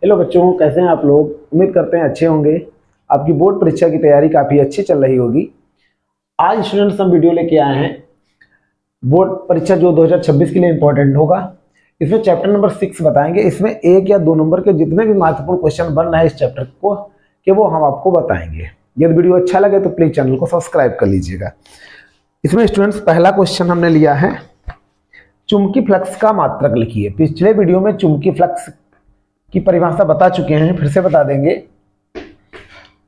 Hello बच्चों, कैसे हैं आप लोग। उम्मीद करते हैं अच्छे होंगे। आपकी बोर्ड परीक्षा की तैयारी काफ़ी अच्छी चल रही होगी। आज स्टूडेंट्स हम वीडियो लेके आए हैं बोर्ड परीक्षा जो 2026 के लिए इंपॉर्टेंट होगा। इसमें चैप्टर नंबर 6 बताएंगे। इसमें 1 या 2 नंबर के जितने भी महत्वपूर्ण क्वेश्चन बन रहे हैं इस चैप्टर को कि वो हम आपको बताएंगे। यदि वीडियो अच्छा लगे तो प्लीज़ चैनल को सब्सक्राइब कर लीजिएगा। इसमें स्टूडेंट्स पहला क्वेश्चन हमने लिया है, चुंबकीय फ्लक्स का मात्रक लिखिए। पिछले वीडियो में चुंबकीय फ्लक्स की परिभाषा बता चुके हैं, फिर से बता देंगे।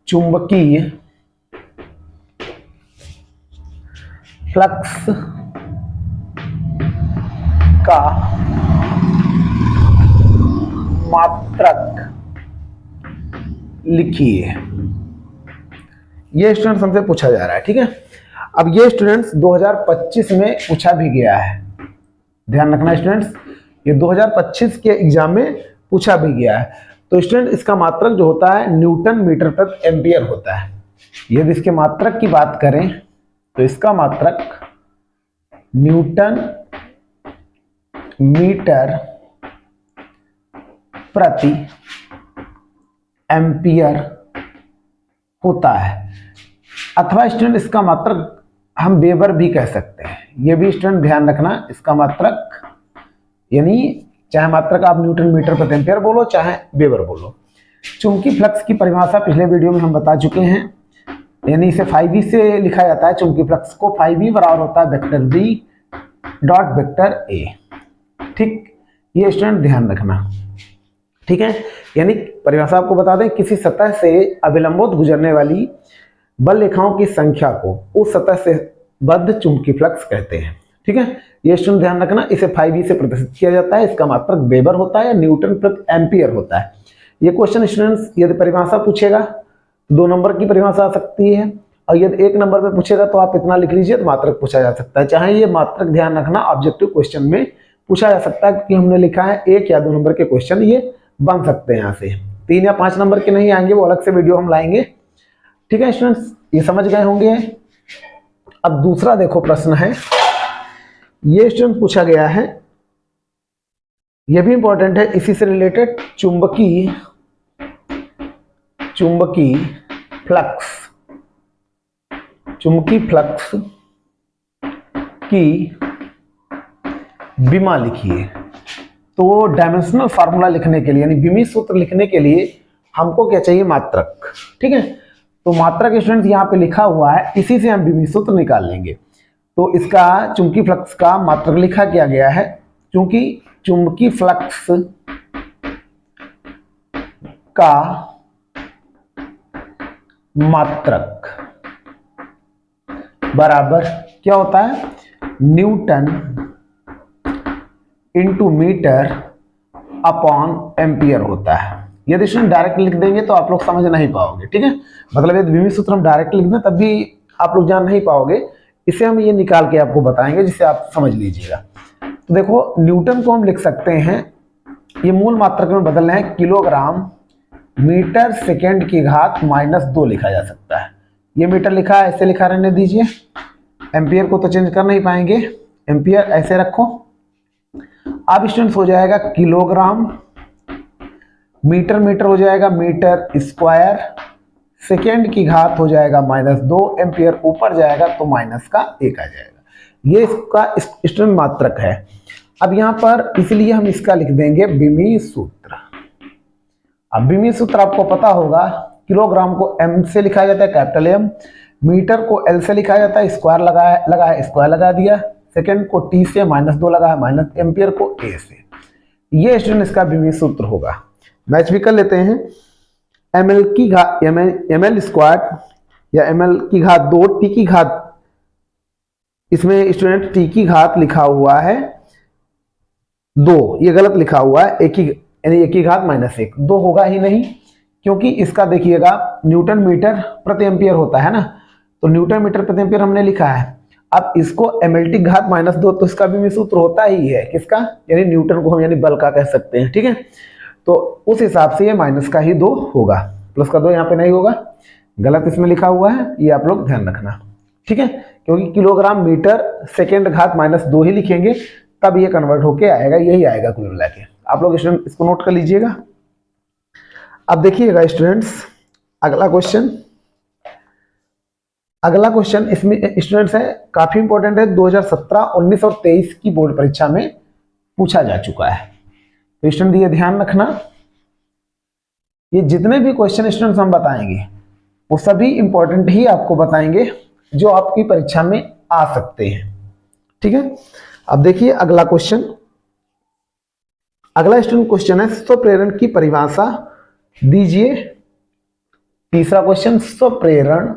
चुंबकीय फ्लक्स का मात्रक लिखिए। ये स्टूडेंट्स हमसे पूछा जा रहा है, ठीक है। अब ये स्टूडेंट्स 2025 में पूछा भी गया है, ध्यान रखना स्टूडेंट्स, ये 2025 के एग्जाम में पूछा भी गया है। तो स्टूडेंट इसका मात्रक जो होता है न्यूटन मीटर प्रति एम्पियर होता है। यदि इसके मात्रक की बात करें तो इसका मात्रक न्यूटन मीटर प्रति एम्पियर होता है, अथवा स्टूडेंट इसका मात्रक हम वेबर भी कह सकते हैं। ये भी स्टूडेंट ध्यान रखना, इसका मात्रक यानी चाहे मात्रक आप न्यूटन मीटर प्रति एम्पियर बोलो चाहे वेबर बोलो। चुंबकीय फ्लक्स की परिभाषा पिछले वीडियो में हम बता चुके हैं, यानी इसे 5V से लिखा जाता है। चुंबकीय फ्लक्स को 5V बराबर होता है vector V dot vector A। ठीक, ये स्टूडेंट ध्यान रखना, ठीक है। यानी परिभाषा आपको बता दें, किसी सतह से अविलंबित गुजरने वाली बल रेखाओं की संख्या को उस सतह से बद्ध चुंबकीय फ्लक्स कहते हैं, ठीक है। ये स्टूडेंट ध्यान रखना, इसे 5V से प्रदर्शित किया जाता है। इसका मात्रक वेबर होता है या न्यूटन प्रति एम्पियर होता है। ये क्वेश्चन स्टूडेंट्स यदि परिभाषा पूछेगा तो 2 नंबर की परिभाषा आ सकती है, और यदि 1 नंबर में पूछेगा तो आप इतना लिख लीजिए तो मात्रक पूछा जा सकता है। चाहे ये मात्रक ध्यान रखना ऑब्जेक्टिव क्वेश्चन में पूछा जा सकता है, क्योंकि हमने लिखा है 1 या 2 नंबर के क्वेश्चन ये बन सकते हैं। यहाँ से 3 या 5 नंबर के नहीं आएंगे, वो अलग से वीडियो हम लाएंगे, ठीक है स्टूडेंट्स, ये समझ गए होंगे। अब दूसरा देखो प्रश्न है, ये स्टूडेंट पूछा गया है, ये भी इंपॉर्टेंट है, इसी से रिलेटेड। चुंबकीय फ्लक्स की विमा लिखिए। तो डायमेंशनल फार्मूला लिखने के लिए यानी विमीय सूत्र लिखने के लिए हमको क्या चाहिए, मात्रक, ठीक है। तो मात्रक स्टूडेंट्स यहाँ पे लिखा हुआ है, इसी से हम विमीय सूत्र निकाल लेंगे। तो इसका चुंबकीय फ्लक्स का मात्रक लिखा किया गया है, क्योंकि चुंबकीय फ्लक्स का मात्रक बराबर क्या होता है, newton into metre upon ampere होता है। यदि स्टूडेंट डायरेक्ट लिख देंगे तो आप लोग समझ नहीं पाओगे, ठीक है। मतलब यदि विमीय सूत्र हम डायरेक्ट लिख दें तब भी आप लोग जान नहीं पाओगे, इसे हम ये निकाल के आपको बताएंगे जिससे आप समझ लीजिएगा। तो देखो, न्यूटन को हम लिख सकते हैं, ये मूल मात्रक में बदलना है, किलोग्राम मीटर सेकेंड की घात -2 लिखा जा सकता है। ये मीटर लिखा है, ऐसे लिखा रहने दीजिए। एम्पियर को तो चेंज कर नहीं पाएंगे, एम्पियर ऐसे रखो। अब स्टूडेंट्स हो जाएगा किलोग्राम, मीटर हो जाएगा मीटर स्क्वायर, सेकेंड की घात हो जाएगा -2, एम्पियर ऊपर जाएगा तो माइनस का 1 आ जाएगा। ये इसका स्टूडेंट मात्रक है। अब यहाँ पर इसलिए हम इसका लिख देंगे विमीय सूत्र। अब विमीय सूत्र आपको पता होगा, किलोग्राम को M से लिखा जाता है, कैपिटल M, मीटर को L से लिखा जाता है, स्क्वायर लगा स्क्वायर लगा दिया, सेकेंड को T से -2 लगा है, माइनस एम्पियर को A से। ये स्टूडेंट इसका विमीय सूत्र होगा। मैच भी कर लेते हैं, ml स्क्वायर या ml की घात 2, T की घात, इसमें स्टूडेंट T की घात लिखा हुआ है 2, ये गलत लिखा हुआ है, यानी 1 की घात -1, 2 होगा ही नहीं, क्योंकि इसका देखिएगा न्यूटन मीटर प्रति एम्पियर होता है ना, तो न्यूटन मीटर प्रति एम्पियर हमने लिखा है। अब इसको ml की घात -2, तो इसका भी सूत्र होता ही है, किसका, यानी न्यूटन को हम यानी बल का कह सकते हैं, ठीक है। तो उस हिसाब से ये माइनस का ही 2 होगा, प्लस का 2 यहाँ पे नहीं होगा, गलत इसमें लिखा हुआ है, ये आप लोग ध्यान रखना, ठीक है। क्योंकि किलोग्राम मीटर सेकेंड घात -2 ही लिखेंगे तब ये कन्वर्ट होके आएगा, यही आएगा कुल मिला के। आप लोग इसको नोट कर लीजिएगा। अब देखिएगा स्टूडेंट्स, अगला क्वेश्चन इसमें स्टूडेंट्स है, काफी इंपॉर्टेंट है, 2017, 19 और 23 की बोर्ड परीक्षा में पूछा जा चुका है। तो स्टूडेंट ये ध्यान रखना, ये जितने भी क्वेश्चन स्टूडेंट्स हम बताएंगे वो सभी इंपॉर्टेंट ही आपको बताएंगे, जो आपकी परीक्षा में आ सकते हैं। ठीक है, अब देखिए अगला क्वेश्चन। अगला स्टूडेंट क्वेश्चन है स्वप्रेरण की परिभाषा दीजिए। तीसरा क्वेश्चन, स्वप्रेरण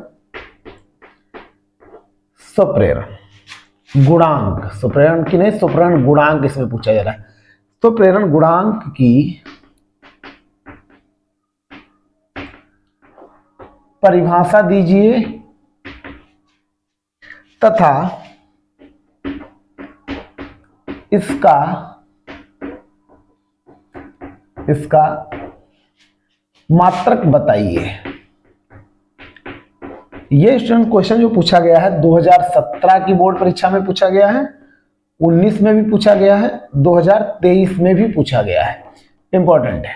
गुणांक, स्वप्रेरण की नहीं, स्वप्रेरण गुणांक इसमें पूछा जा रहा है। स्वप्रेरण गुणांक की परिभाषा दीजिए तथा इसका मात्रक बताइए। ये स्टूडेंट क्वेश्चन जो पूछा गया है 2017 की बोर्ड परीक्षा में पूछा गया है, 19 में भी पूछा गया है, 2023 में भी पूछा गया है, इंपॉर्टेंट है।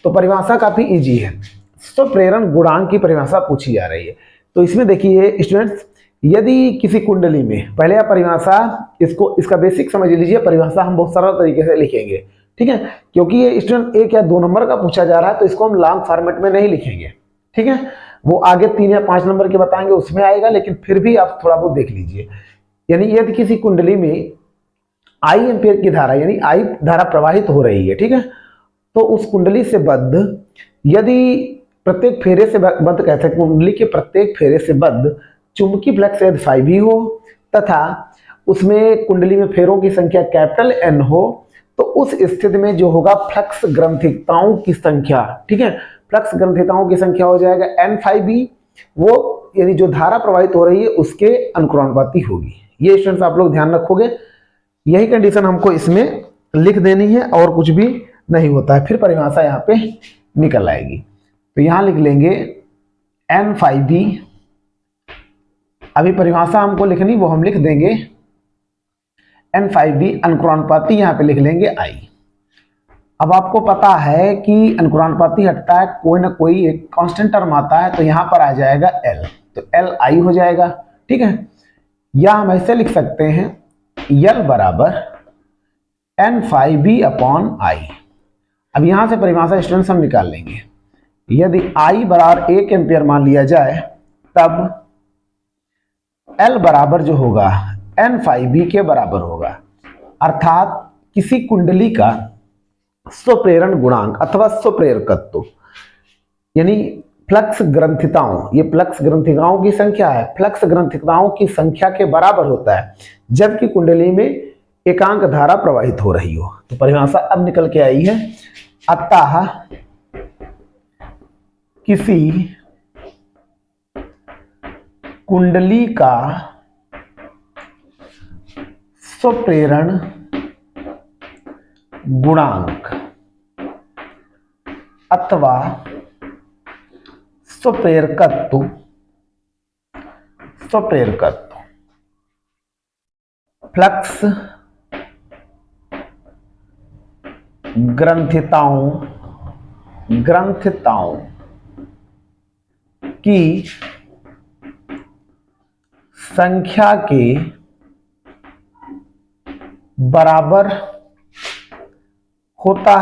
तो परिभाषा काफी इजी है, स्वप्रेरण गुणांक की परिभाषा पूछी जा रही है। तो इसमें देखिए स्टूडेंट्स, यदि किसी कुंडली में, पहले आप परिभाषा इसका बेसिक समझ लीजिए, परिभाषा हम बहुत सरल तरीके से लिखेंगे, ठीक है, क्योंकि ये स्टूडेंट 1 या 2 नंबर का पूछा जा रहा है तो इसको हम लॉन्ग फॉर्मेट में नहीं लिखेंगे। ठीक है, वो आगे 3 या 5 नंबर के बताएंगे उसमें आएगा, लेकिन फिर भी आप थोड़ा बहुत देख लीजिए। यानी यदि किसी कुंडली में आई एम्पियर की धारा, यानी आई धारा प्रवाहित हो रही है, ठीक है, तो उस कुंडली से बद्ध, यदि प्रत्येक फेरे से बद्ध कहते हैं, कुंडली के प्रत्येक फेरे से बद्ध चुंबकीय फ्लक्स यदि phi भी हो तथा उसमें कुंडली में फेरों की संख्या कैपिटल N हो, तो उस स्थिति में जो होगा फ्लक्स ग्रंथिताओं की संख्या, ठीक है, फ्लक्स ग्रंथिताओं की संख्या हो जाएगा N phi b, वो यानी जो धारा प्रवाहित हो रही है उसके अनुक्रमानुपाती होगी। ये स्टूडेंट्स आप लोग ध्यान रखोगे, यही कंडीशन हमको इसमें लिख देनी है और कुछ भी नहीं होता है, फिर परिभाषा यहाँ पे निकल आएगी। तो यहां लिख लेंगे N phi b, अभी परिभाषा हमको लिखनी वो हम लिख देंगे N phi b, अनुक्रमानुपाती यहां पे लिख लेंगे I। अब आपको पता है कि अनुक्रमानुपाती हटता है, कोई ना कोई एक कांस्टेंट टर्म आता है, तो यहां पर आ जाएगा L, तो L I हो जाएगा। ठीक है, या हम ऐसे लिख सकते हैं L बराबर N phi b upon I। अब यहां से परिभाषा स्टूडेंट्स हम निकाल लेंगे, यदि I बराबर 1 एम्पियर मान लिया जाए तब L बराबर जो होगा N phi b के बराबर होगा, अर्थात किसी कुंडली का स्वप्रेरण गुणांक अथवा स्वप्रेरकत्व, यानी फ्लक्स ग्रंथिताओं, ये फ्लक्स ग्रंथिताओं की संख्या है, फ्लक्स ग्रंथिताओं की संख्या के बराबर होता है जबकि कुंडली में एकांक धारा प्रवाहित हो रही हो। तो परिभाषा अब निकल के आई है, अतः किसी कुंडली का स्वप्रेरण गुणांक अथवा स्वप्रेरकत्व फ्लक्स ग्रंथिताओं की संख्या के बराबर होता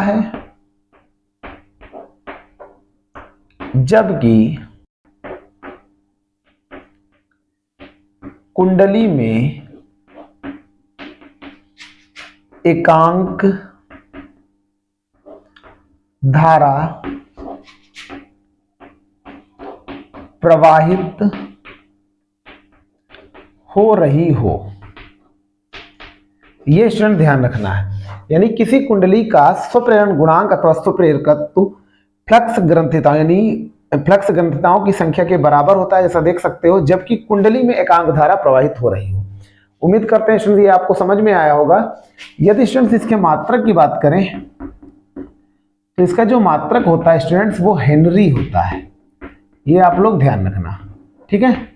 है जबकि कुंडली में एकांक धारा प्रवाहित हो रही हो। यह स्टूडेंट ध्यान रखना है, यानी किसी कुंडली का स्वप्रेरण गुणांक अथवा स्वप्रेरकत्व फ्लक्स ग्रंथिताओं, यानी फ्लक्स ग्रंथिताओं की संख्या के बराबर होता है, जैसा देख सकते हो, जबकि कुंडली में एकांक धारा प्रवाहित हो रही हो। उम्मीद करते हैं स्टूडेंट ये आपको समझ में आया होगा। यदि स्टूडेंट्स इसके मात्रक की बात करें तो इसका जो मात्रक होता है स्टूडेंट्स वो हेनरी होता है, ये आप लोग ध्यान रखना। ठीक है,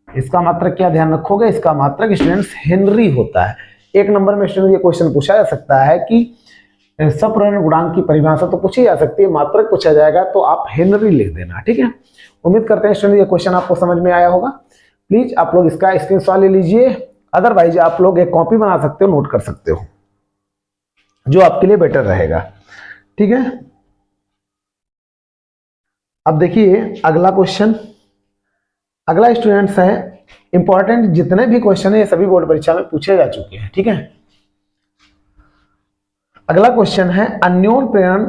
इसका मात्रक क्या ध्यान रखोगे, इसका मात्रक स्टूडेंट्स हेनरी होता है। 1 नंबर में स्टूडेंट ये क्वेश्चन पूछा जा सकता है कि सप्रेरण गुणांक की परिभाषा तो पूछी जा सकती है, मात्रक पूछा जाएगा तो आप हेनरी लिख देना, ठीक है। उम्मीद करते हैं स्टूडेंट ये क्वेश्चन आपको समझ में आया होगा। प्लीज आप लोग इसका स्क्रीनशॉट ले लीजिए, अदरवाइज आप लोग एक कॉपी बना सकते हो, नोट कर सकते हो, जो आपके लिए बेटर रहेगा, ठीक है। अब देखिए अगला क्वेश्चन, अगला स्टूडेंट्स है इंपॉर्टेंट, जितने भी क्वेश्चन है ये सभी बोर्ड परीक्षा में पूछे जा चुके हैं, ठीक है। अगला क्वेश्चन है अन्योन प्रेरण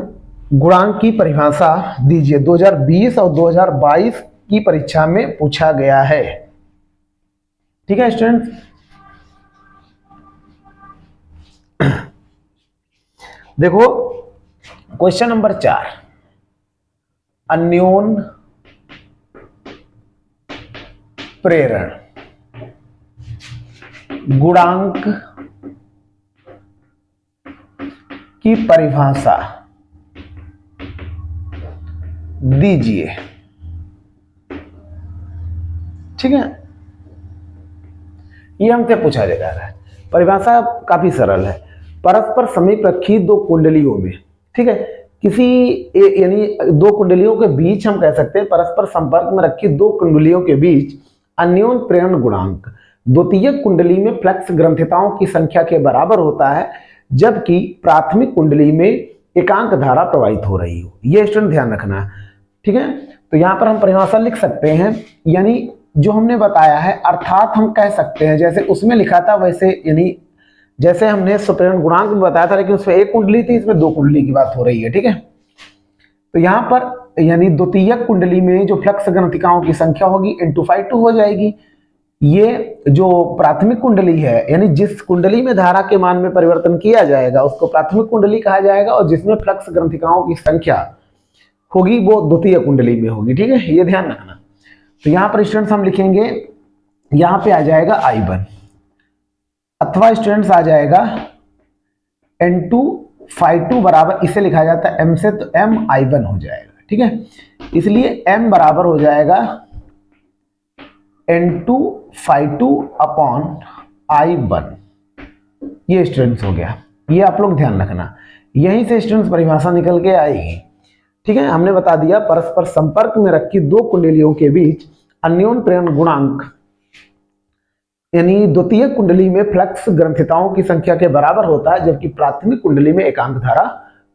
गुणांक की परिभाषा दीजिए, 2020 और 2022 की परीक्षा में पूछा गया है, ठीक है स्टूडेंट्स। देखो क्वेश्चन नंबर 4, अन्योन प्रेरण गुणांक की परिभाषा दीजिए, ठीक है। ये हमसे पूछा जा रहा है। परिभाषा काफी सरल है, परस्पर समीप रखी दो कुंडलियों में, ठीक है, किसी यानी दो कुंडलियों के बीच हम कह सकते हैं परस्पर संपर्क में रखी दो कुंडलियों के बीच अन्योन प्रेरण गुणांक द्वितीय कुंडली में फ्लक्स ग्रंथिताओं की संख्या के बराबर होता है, जबकि प्राथमिक कुंडली में एकांक धारा प्रवाहित हो रही हो। ये स्टूडेंट ध्यान रखना, ठीक है। तो यहां पर हम परिभाषा लिख सकते हैं, यानी जो हमने बताया है, अर्थात हम कह सकते हैं जैसे उसमें लिखा था वैसे, यानी जैसे हमने सुप्रेरण गुणांक में बताया था, लेकिन उसमें एक कुंडली थी, इसमें दो कुंडली की बात हो रही है, ठीक है। तो यहां पर यानी द्वितीय कुंडली में जो फ्लक्स ग्रंथिकाओं की संख्या होगी N2/2 हो जाएगी। ये जो प्राथमिक कुंडली है, यानी जिस कुंडली में धारा के मान में परिवर्तन किया जाएगा उसको प्राथमिक कुंडली कहा जाएगा, और जिसमें फ्लक्स ग्रंथिकाओं की संख्या होगी वो द्वितीय कुंडली में होगी, ठीक है, ये ध्यान रखना। तो यहां पर स्टूडेंट्स हम लिखेंगे, यहां पे आ जाएगा I1, अथवा स्टूडेंट्स आ जाएगा N2/2 बराबर, इसे लिखा जाता है M से, तो MI1 हो जाएगा, ठीक है। इसलिए M बराबर हो जाएगा N2/2 अपॉन I1, ये स्टूडेंट्स हो गया। ये आप लोग ध्यान रखना, यहीं से स्टूडेंट्स परिभाषा निकल के आएगी, ठीक है। हमने बता दिया परस्पर संपर्क में रखी दो कुंडलियों के बीच अन्योन प्रेरण गुणांक यानी द्वितीय कुंडली में फ्लक्स ग्रंथिताओं की संख्या के बराबर होता है, जबकि प्राथमिक कुंडली में एकांक धारा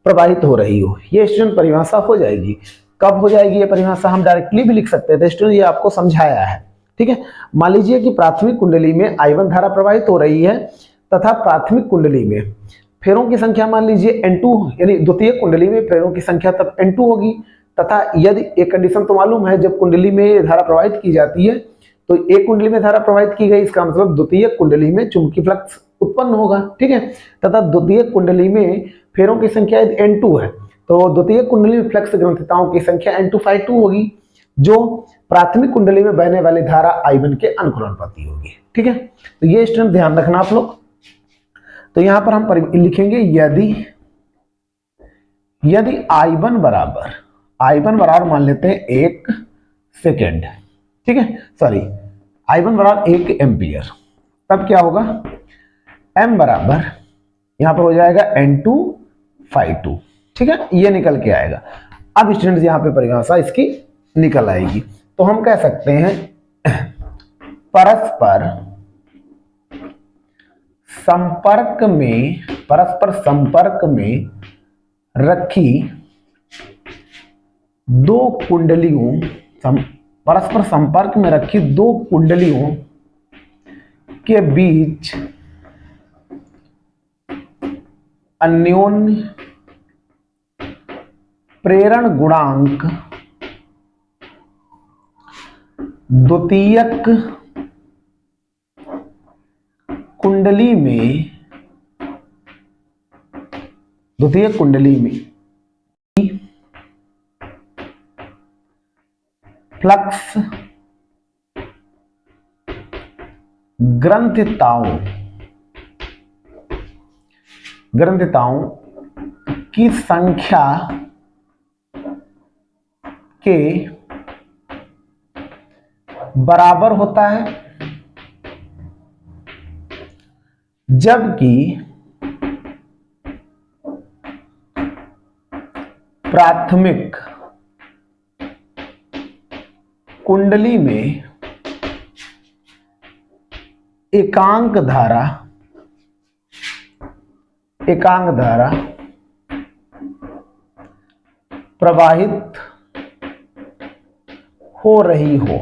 प्रवाहित हो रही हो। ये स्टूडेंट परिभाषा हो जाएगी। कब हो जाएगी ये परिभाषा, हम डायरेक्टली भी लिख सकते थे स्टूडेंट, ये आपको समझाया है, ठीक है। मान लीजिए कि प्राथमिक कुंडली में I1 धारा प्रवाहित हो रही है तथा प्राथमिक कुंडली में फेरों की संख्या मान लीजिए N2, यानी द्वितीय कुंडली में फेरों की संख्या तब N2 होगी, तथा यदि एक कंडीशन तो मालूम है, जब कुंडली में धारा प्रवाहित की जाती है तो एक कुंडली में धारा प्रवाहित की गई, इसका मतलब द्वितीय कुंडली में चुंबकीय फ्लक्स उत्पन्न होगा, ठीक है। तथा द्वितीय कुंडली में फेरों की संख्या N2 है, तो द्वितीय कुंडली में फ्लक्स ग्रंथिताओं की संख्या N2/2 होगी, जो प्राथमिक कुंडली में बहने वाली धारा I1 के अनुक्रमानुपाती होगी, ठीक है। तो ये स्टूडेंट ध्यान रखना आप लोग। तो यहां पर हम लिखेंगे यदि I1 बराबर मान लेते हैं 1 सेकेंड, ठीक है, सॉरी I1 बराबर 1 एम्पियर, तब क्या होगा, M बराबर यहां पर हो जाएगा N2/2, ठीक है, ये निकल के आएगा। अब स्टूडेंट्स यहां पे परिभाषा इसकी निकल आएगी, तो हम कह सकते हैं परस्पर संपर्क में रखी दो कुंडलियों परस्पर संपर्क में रखी दो कुंडलियों के बीच अन्योन्य प्रेरण गुणांक द्वितीयक कुंडली में फ्लक्स ग्रंथिताओं की संख्या के बराबर होता है, जबकि प्राथमिक कुंडली में एकांक धारा प्रवाहित हो रही हो।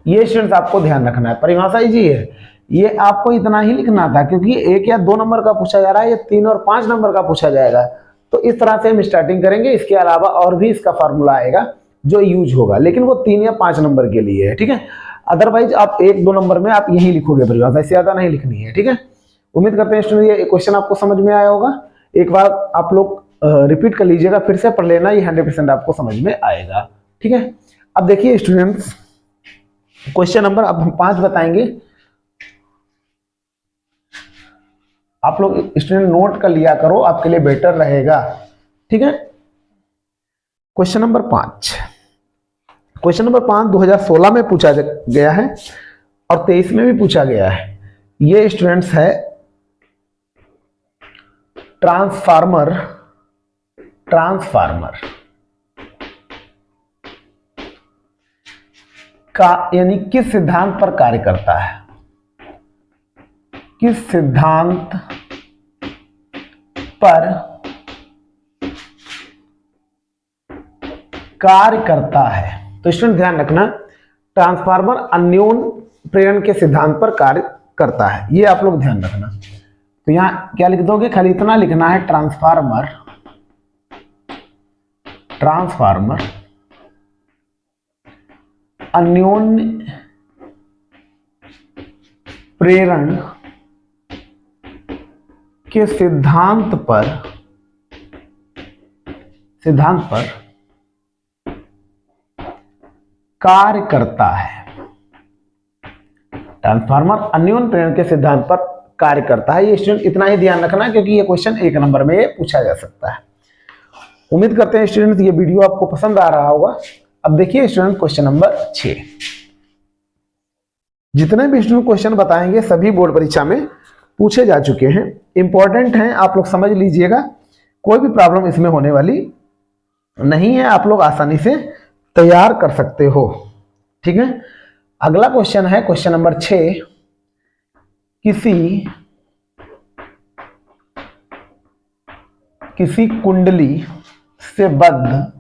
ये स्टूडेंट्स आपको ध्यान रखना है, परिभाषा जी है, ये आपको इतना ही लिखना था क्योंकि 1 या 2 नंबर का पूछा जा रहा है, ये 3 और 5 नंबर का पूछा जाएगा। तो इस तरह से हम स्टार्टिंग करेंगे, इसके अलावा और भी इसका फार्मूला आएगा जो यूज होगा, लेकिन वो 3 या 5 नंबर के लिए है, ठीक है। अदरवाइज आप 1-2 नंबर में आप यही लिखोगे परिभाषा, इससे ज्यादा नहीं लिखनी है, ठीक है। उम्मीद करते हैं स्टूडेंट ये क्वेश्चन आपको समझ में आया होगा। एक बार आप लोग रिपीट कर लीजिएगा, फिर से पढ़ लेना, ये 100% आपको समझ में आएगा, ठीक है। अब देखिए स्टूडेंट्स, क्वेश्चन नंबर अब हम 5 बताएंगे। आप लोग स्टूडेंट नोट कर लिया करो, आपके लिए बेटर रहेगा, ठीक है। क्वेश्चन नंबर 5 2016 में पूछा गया है और 23 में भी पूछा गया है। ये स्टूडेंट्स है ट्रांसफार्मर का यानी किस सिद्धांत पर कार्य करता है, किस सिद्धांत पर कार्य करता है। तो स्टूडेंट ध्यान रखना, ट्रांसफार्मर अन्योन प्रेरण के सिद्धांत पर कार्य करता है, ये आप लोग ध्यान रखना। तो यहां क्या लिख दोगे, खाली इतना लिखना है, ट्रांसफार्मर अन्योन्य प्रेरण के सिद्धांत पर कार्य करता है। ट्रांसफार्मर अन्योन्य प्रेरण के सिद्धांत पर कार्य करता है। ये स्टूडेंट इतना ही ध्यान रखना क्योंकि ये क्वेश्चन 1 नंबर में पूछा जा सकता है। उम्मीद करते हैं स्टूडेंट ये वीडियो आपको पसंद आ रहा होगा। अब देखिए स्टूडेंट क्वेश्चन नंबर 6। जितने भी स्टूडेंट क्वेश्चन बताएंगे सभी बोर्ड परीक्षा में पूछे जा चुके हैं, इंपॉर्टेंट हैं, आप लोग समझ लीजिएगा, कोई भी प्रॉब्लम इसमें होने वाली नहीं है, आप लोग आसानी से तैयार कर सकते हो, ठीक है। अगला क्वेश्चन है क्वेश्चन नंबर 6। किसी कुंडली से बद्ध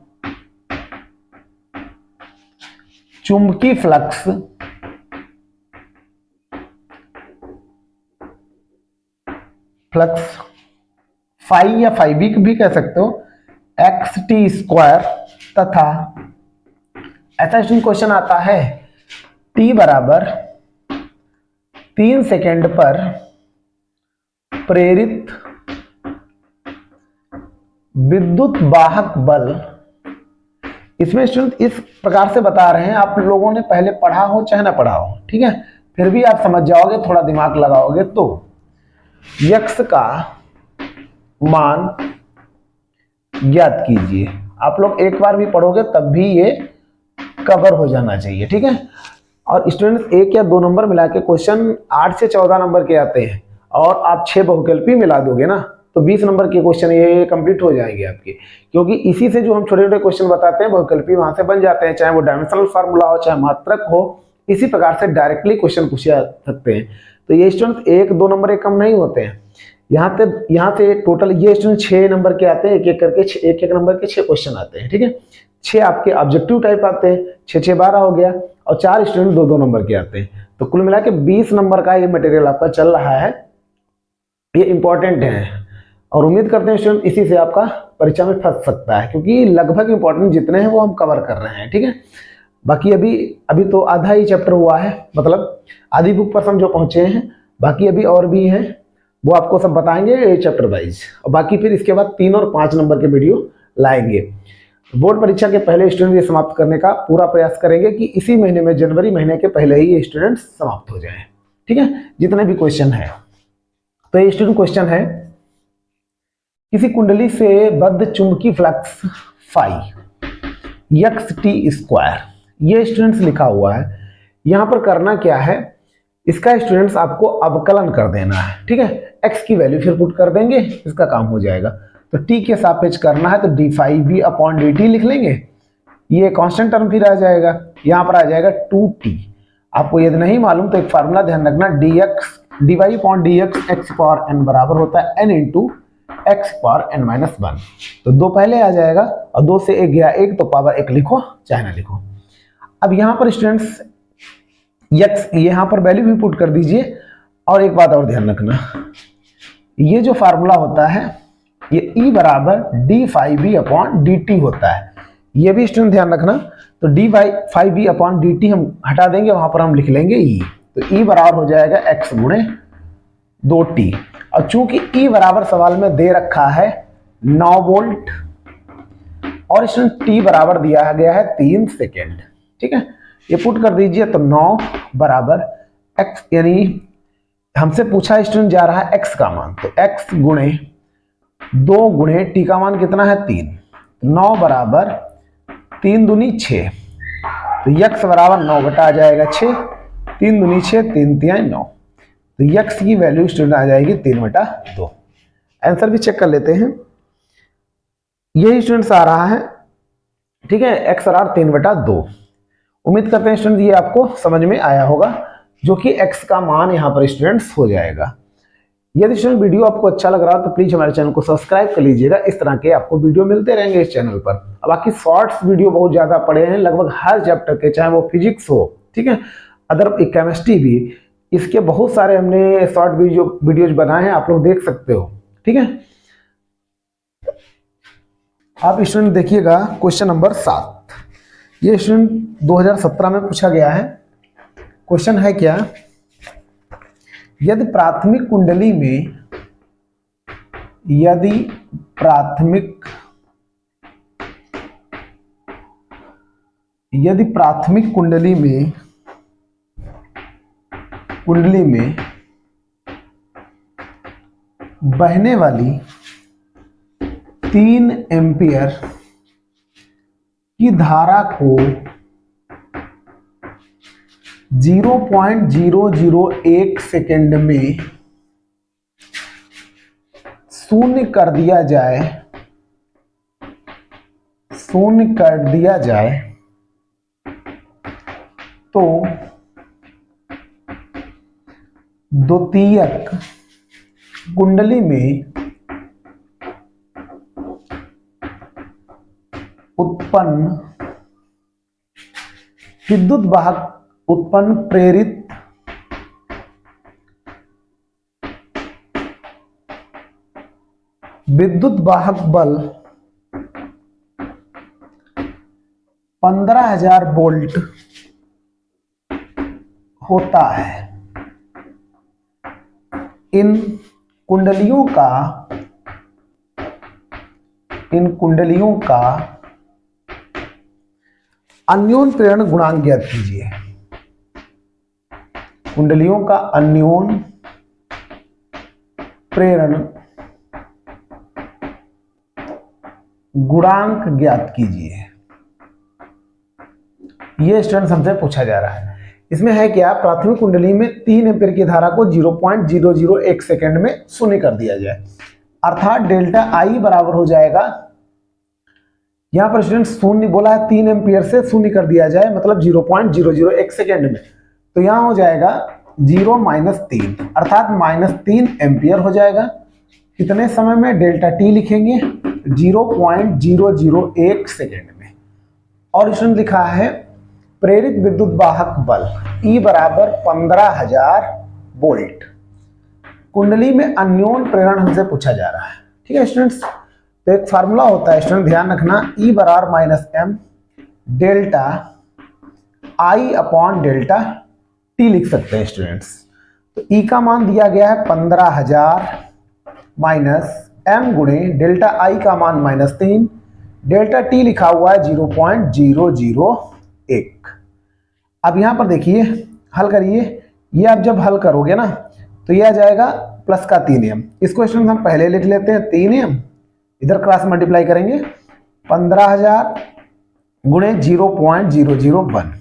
चुंबकीय फ्लक्स फाई या फाई भी कह सकते हो, xt² तथा ऐसा क्वेश्चन आता है t बराबर 3 सेकेंड पर प्रेरित विद्युत वाहक बल। इसमें स्टूडेंट इस प्रकार से बता रहे हैं, आप लोगों ने पहले पढ़ा हो चाहे ना पढ़ा हो, ठीक है, फिर भी आप समझ जाओगे, थोड़ा दिमाग लगाओगे तो। x का मान ज्ञात कीजिए। आप लोग एक बार भी पढ़ोगे तब भी ये कवर हो जाना चाहिए, ठीक है। और स्टूडेंट्स 1 या 2 नंबर मिला के क्वेश्चन 8 से 14 नंबर के आते हैं, और आप 6 बहुकल्पी मिला दोगे ना तो 20 नंबर के क्वेश्चन ये कंप्लीट हो जाएंगे आपके, क्योंकि इसी से जो हम छोटे छोटे क्वेश्चन बताते हैं बहुकल्पी वहां से बन जाते हैं, चाहे वो डायमेंशनल फार्मूला हो चाहे मात्रक हो, इसी प्रकार से डायरेक्टली क्वेश्चन पूछे जा सकते हैं। तो ये स्टूडेंट 1-2 नंबर के कम नहीं होते हैं, यहाँ से टोटल ये स्टूडेंट 6 नंबर के आते हैं, एक एक करके 1-1 नंबर के 6 क्वेश्चन आते हैं, ठीक है। 6 आपके ऑब्जेक्टिव टाइप आते हैं, 6-6 12 हो गया, और 4 स्टूडेंट 2-2 नंबर के आते हैं, तो कुल मिला के 20 नंबर का ये मटेरियल आपका चल रहा है। ये इंपॉर्टेंट है और उम्मीद करते हैं स्टूडेंट इसी से आपका परीक्षा में फंस सकता है, क्योंकि लगभग इंपॉर्टेंट जितने हैं वो हम कवर कर रहे हैं, ठीक है। बाकी अभी तो आधा ही चैप्टर हुआ है, मतलब आधी बुक पर हम जो पहुंचे हैं, बाकी अभी और भी हैं, वो आपको सब बताएंगे चैप्टर वाइज, और बाकी फिर इसके बाद 3 और 5 नंबर के वीडियो लाएंगे। बोर्ड परीक्षा के पहले स्टूडेंट ये समाप्त करने का पूरा प्रयास करेंगे कि इसी महीने में, जनवरी महीने के पहले ही ये स्टूडेंट्स समाप्त हो जाएं, ठीक है, जितने भी क्वेश्चन है। तो ये स्टूडेंट क्वेश्चन है, किसी कुंडली से बद्ध चुंबकीय फ्लक्स फाई xt², ये स्टूडेंट्स लिखा हुआ है। यहां पर करना क्या है, इसका स्टूडेंट्स आपको अवकलन कर देना है, ठीक है। x की वैल्यू फिर पुट कर देंगे, इसका काम हो जाएगा। तो t के सापेक्ष करना है तो d5v/dt लिख लेंगे। ये कांस्टेंट टर्म फिर आ जाएगा, यहाँ पर आ जाएगा 2t। आपको यदि नहीं मालूम तो एक फार्मूला ध्यान रखना, dy/dx x पावर n बराबर होता है n into x power n-1। तो 2 पहले आ जाएगा और 2 से 1 गया 1, तो पावर 1 लिखो चाहे ना लिखो। अब यहाँ पर स्टूडेंट्स x यहाँ पर वैल्यू भी पुट कर दीजिए। और एक बात और ध्यान रखना, ये जो फार्मूला होता है ये E बराबर d5v/dt होता है, ये भी स्टूडेंट ध्यान रखना। तो d5v/dt हम हटा देंगे, वहां पर हम लिख लेंगे E। तो E बराबर हो जाएगा x गुणे 2t। और चूंकि E बराबर सवाल में दे रखा है 9 वोल्ट और इसमें t बराबर दिया गया है 3 सेकेंड, ठीक है, ये पुट कर दीजिए। तो 9 बराबर x, यानी हमसे पूछा स्टूडेंट जा रहा है x का मान, तो x गुणे 2 गुणे t का मान कितना है 3। 9 बराबर 3 दूनी 6, तो x बराबर 9 बटा आ जाएगा 6, 3 दूनी 6, 3 तिहाई 9। तो x की वैल्यू स्टूडेंट आ जाएगी 3/2। आंसर भी चेक कर लेते हैं, यही स्टूडेंट्स आ रहा है, ठीक है, x बराबर 3/2। उम्मीद करते हैं स्टूडेंट ये आपको समझ में आया होगा, जो कि x का मान यहाँ पर स्टूडेंट्स हो जाएगा। यदि स्टूडेंट वीडियो आपको अच्छा लग रहा है तो प्लीज हमारे चैनल को सब्सक्राइब कर लीजिएगा, इस तरह के आपको वीडियो मिलते रहेंगे इस चैनल पर। अब बाकी शॉर्ट्स वीडियो बहुत ज्यादा पड़े हैं, लगभग हर चैप्टर के, चाहे वो फिजिक्स हो, ठीक है, अदर केमिस्ट्री भी, इसके बहुत सारे हमने शॉर्ट वीडियोज बनाए हैं, आप लोग देख सकते हो, ठीक है। आप स्टूडेंट देखिएगा क्वेश्चन नंबर 7, ये स्टूडेंट 2017 में पूछा गया है। क्वेश्चन है क्या, यदि प्राथमिक कुंडली में बहने वाली 3 एम्पियर की धारा को 0.001 सेकेंड में शून्य कर दिया जाए तो द्वितीयक कुंडली में उत्पन्न विद्युत वाहक प्रेरित विद्युत वाहक बल 15,000 वोल्ट होता है। इन कुंडलियों का अन्योन प्रेरण गुणांक ज्ञात कीजिए। कुंडलियों का अन्योन प्रेरण गुणांक ज्ञात कीजिए। ये स्टूडेंट्स हमसे पूछा जा रहा है। इसमें है क्या, प्राथमिक कुंडली में 3 एम्पीयर की धारा को 0.001 सेकेंड में शून्य कर दिया जाए, अर्थात डेल्टा आई बराबर हो जाएगा, यहां पर स्टूडेंट शून्य बोला है, 3 एम्पीयर से शून्य कर दिया जाए मतलब 0.001 सेकेंड में, तो यहां हो जाएगा 0 - 3 अर्थात -3 एम्पियर हो जाएगा। कितने समय में, डेल्टा टी लिखेंगे 0.001 सेकेंड में। और इसमें लिखा है प्रेरित विद्युत वाहक बल E बराबर 15,000 वोल्ट। कुंडली में अन्योन प्रेरण हमसे पूछा जा रहा है, ठीक है स्टूडेंट्स। तो एक फार्मूला होता है स्टूडेंट, ध्यान रखना, E बराबर -m delta I delta T लिख सकते हैं स्टूडेंट्स। तो E का मान दिया गया है 15,000 -m गुणे डेल्टा I का मान -3, डेल्टा T लिखा हुआ है 0.001। अब यहां पर देखिए, हल करिए, ये आप जब हल करोगे ना तो ये आ जाएगा प्लस का 3m। इस क्वेश्चन हम पहले लिख लेते हैं 3m, इधर क्रॉस मल्टीप्लाई करेंगे 15,000 गुणे 0.001।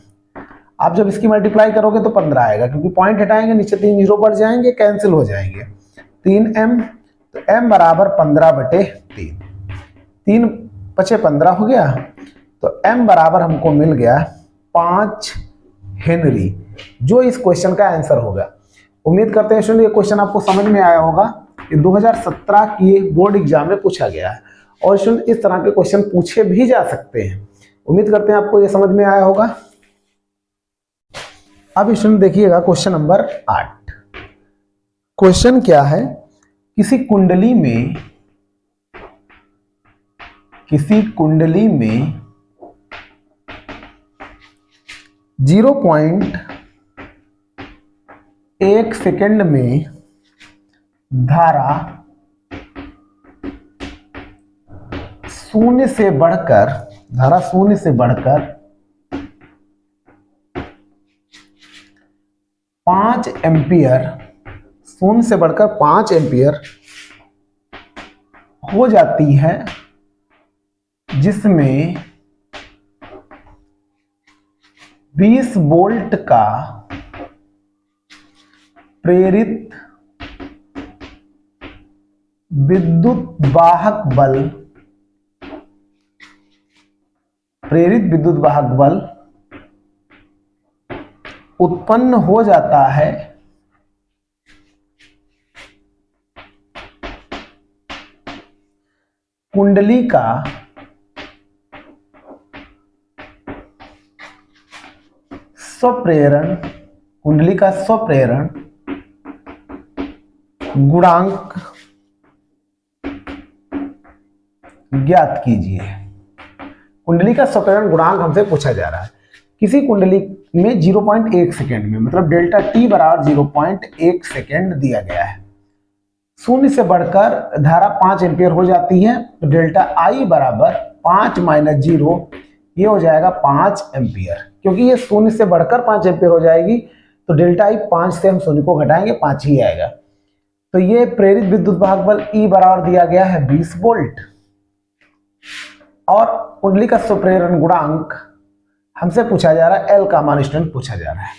आप जब इसकी मल्टीप्लाई करोगे तो 15 आएगा, क्योंकि पॉइंट हटाएंगे नीचे 3 जीरो बढ़ जाएंगे, कैंसिल हो जाएंगे। 3m तो m बराबर 15/3, 3 पचे 15 हो गया, तो m बराबर हमको मिल गया 5 हेनरी, जो इस क्वेश्चन का आंसर होगा। उम्मीद करते हैं स्टूडेंट ये क्वेश्चन आपको समझ में आया होगा। ये 2017 की बोर्ड एग्जाम में पूछा गया है और स्टूडेंट इस तरह के क्वेश्चन पूछे भी जा सकते हैं। उम्मीद करते हैं आपको ये समझ में आया होगा। अब स्टूडेंट देखिएगा क्वेश्चन नंबर 8। क्वेश्चन क्या है, किसी कुंडली में 0.1 सेकेंड में धारा शून्य से बढ़कर 5 एम्पियर, शून्य से बढ़कर 5 एम्पियर हो जाती है, जिसमें 20 वोल्ट का प्रेरित विद्युत वाहक बल उत्पन्न हो जाता है, कुंडली का स्वप्रेरण गुणांक ज्ञात कीजिए। कुंडली का स्वप्रेरण गुणांक हमसे पूछा जा रहा है। किसी कुंडली में 0.1 सेकेंड में, मतलब डेल्टा टी बराबर 0.1 सेकेंड दिया गया है, शून्य से बढ़कर धारा 5 एम्पियर हो जाती है, तो डेल्टा आई बराबर 5 - 0, ये हो जाएगा 5 एम्पियर। क्योंकि ये शून्य से बढ़कर 5 एम्पियर हो जाएगी, तो डेल्टा आई 5 से हम शून्य को घटाएंगे, 5 ही आएगा। तो ये प्रेरित विद्युत वाहक बल ई बराबर दिया गया है 20 वोल्ट, और कुंडली का स्वप्रेरण गुणांक हमसे पूछा जा रहा है, एल का मान स्टूडेंट पूछा जा रहा है।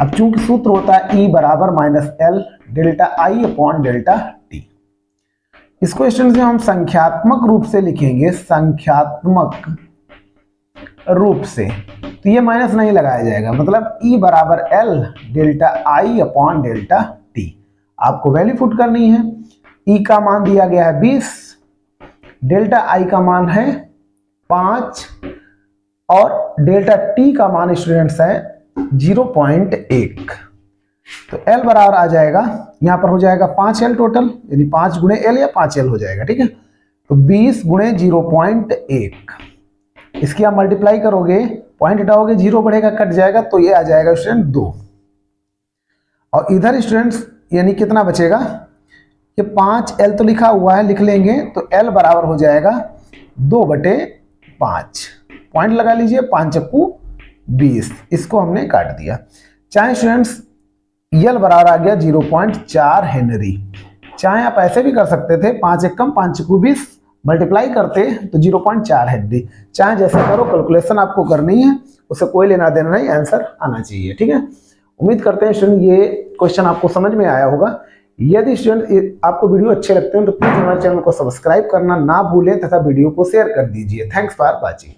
अब चूंकि सूत्र होता है ई बराबर -L डेल्टा आई अपॉन डेल्टा टी, इस क्वेश्चन से हम संख्यात्मक रूप से लिखेंगे, संख्यात्मक रूप से, तो ये माइनस नहीं लगाया जाएगा, मतलब ई बराबर L डेल्टा आई अपॉन डेल्टा टी। आपको वैल्यू पुट करनी है। ई का मान दिया गया है 20, डेल्टा आई का मान है 5 और डेल्टा टी का मान स्टूडेंट्स है 0.1। तो L बराबर आ जाएगा, यहां पर हो जाएगा 5L टोटल, यानी 5 गुणे L या 5L हो जाएगा, ठीक है। तो 20 गुणे 0.1, इसकी आप मल्टीप्लाई करोगे, पॉइंट हटाओगे, 0 बढ़ेगा, कट जाएगा, तो ये आ जाएगा स्टूडेंट 2। और इधर स्टूडेंट्स यानी कितना बचेगा, ये 5L तो लिखा हुआ है, लिख लेंगे, तो L बराबर हो जाएगा 2/5। पॉइंट लगा लीजिए, 5 × 20, इसको हमने काट दिया। चाहे स्टूडेंट्स L बराबर आ गया 0.4 हेनरी। चाहे आप ऐसे भी कर सकते थे, 5 × 5 × 20 मल्टीप्लाई करते तो 0.4 हेनरी। चाहे जैसे करो, कैलकुलेशन आपको करनी है, उससे कोई लेना देना नहीं, आंसर आना चाहिए, ठीक है। उम्मीद करते हैं स्टूडेंट ये क्वेश्चन आपको समझ में आया होगा। यदि स्टूडेंट आपको वीडियो अच्छे लगते हैं तो प्लीज हमारे चैनल को सब्सक्राइब करना ना भूलें तथा वीडियो को शेयर कर दीजिए। Thanks for watching.